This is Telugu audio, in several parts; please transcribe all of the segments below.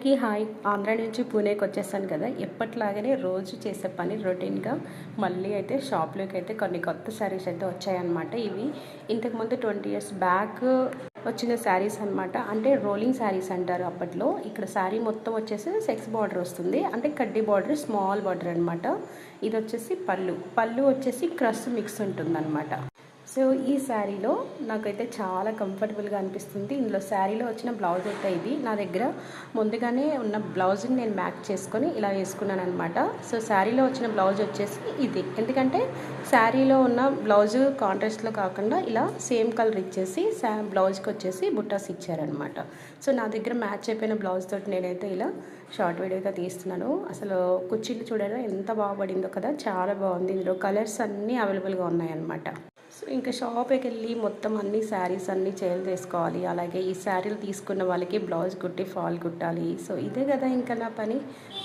అందరికీ హాయ్. ఆంధ్ర నుంచి పూణేకి వచ్చేసాను కదా. ఎప్పట్లాగానే రోజు చేసే పని రొటీన్గా మళ్ళీ అయితే షాప్లోకి అయితే కొన్ని కొత్త శారీస్ అయితే వచ్చాయన్నమాట. ఇవి ఇంతకుముందు 20 years బ్యాక్ వచ్చిన శారీస్ అనమాట. అంటే రోలింగ్ శారీస్ అంటారు అప్పట్లో. ఇక్కడ శారీ మొత్తం వచ్చేసి సెక్స్ బార్డర్ వస్తుంది, అంటే కడ్డీ బార్డర్, స్మాల్ బార్డర్ అనమాట. ఇది వచ్చేసి పళ్ళు వచ్చేసి క్రష్ మిక్స్ ఉంటుందన్నమాట. సో ఈ శారీలో నాకైతే చాలా కంఫర్టబుల్గా అనిపిస్తుంది. ఇందులో శారీలో వచ్చిన బ్లౌజ్ అయితే ఇది. నా దగ్గర ముందుగానే ఉన్న బ్లౌజ్ని నేను మ్యాచ్ చేసుకొని ఇలా వేసుకున్నాను అనమాట. సో శారీలో వచ్చిన బ్లౌజ్ వచ్చేసి ఇది. ఎందుకంటే శారీలో ఉన్న బ్లౌజ్ కాంట్రాస్ట్లో కాకుండా ఇలా సేమ్ కలర్ ఇచ్చేసి బ్లౌజ్కి వచ్చేసి బుట్టాస్ ఇచ్చారనమాట. సో నా దగ్గర మ్యాచ్ అయిపోయిన బ్లౌజ్ తోటి నేనైతే ఇలా షార్ట్ వీడియోగా తీస్తున్నాను. అసలు కుర్చీలు చూడడం ఎంత బాగుపడిందో కదా, చాలా బాగుంది. ఇందులో కలర్స్ అన్నీ అవైలబుల్గా ఉన్నాయన్నమాట. సో ఇంకా షాప్కి వెళ్ళి మొత్తం అన్ని శారీస్ అన్నీ చేంజ్ చేసుకోవాలి. అలాగే ఈ శారీలు తీసుకున్న వాళ్ళకి బ్లౌజ్ కుట్టి ఫాల్ కుట్టాలి. సో ఇదే కదా ఇంకా నా పని.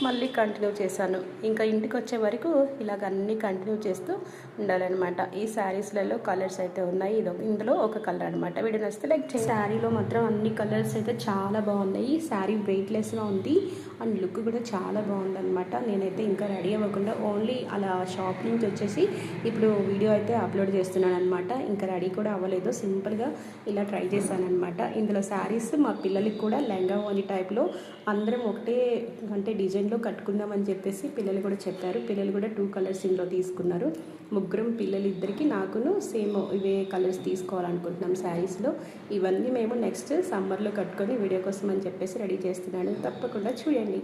మళ్ళీ కంటిన్యూ చేశాను. ఇంకా ఇంటికి వచ్చే వరకు ఇలాగ అన్నీ కంటిన్యూ చేస్తూ ఉండాలన్నమాట. ఈ శారీస్లలో కలర్స్ అయితే ఉన్నాయి. ఇందులో ఒక కలర్ అనమాట. వీడియో నచ్చితే లైక్ చేయండి. శారీలో మాత్రం అన్ని కలర్స్ అయితే చాలా బాగున్నాయి. శారీ వెయిట్లెస్గా ఉంది అండ్ లుక్ కూడా చాలా బాగుందన్నమాట. నేనైతే ఇంకా రెడీ అవ్వకుండా ఓన్లీ అలా షాప్ నుంచి వచ్చేసి ఇప్పుడు వీడియో అయితే అప్లోడ్ చేస్తున్నాను అనమాట. ఇంకా రెడీ కూడా అవ్వలేదు, సింపుల్గా ఇలా ట్రై చేశాను అనమాట. ఇందులో శారీస్ మా పిల్లలకి కూడా లెంగా ఓని టైప్లో అందరం ఒకటే అంటే డిజైన్లో కట్టుకుందామని చెప్పేసి పిల్లలు కూడా చెప్పారు. పిల్లలు కూడా 2 కలర్స్ ఇందులో తీసుకున్నారు. ముగ్గురం పిల్లలిద్దరికి నాకును సేమ్ ఇవే కలర్స్ తీసుకోవాలనుకుంటున్నాం శారీస్లో. ఇవన్నీ మేము నెక్స్ట్ సమ్మర్లో కట్టుకొని వీడియో కోసం అని చెప్పేసి రెడీ చేస్తున్నాను. తప్పకుండా చూడండి.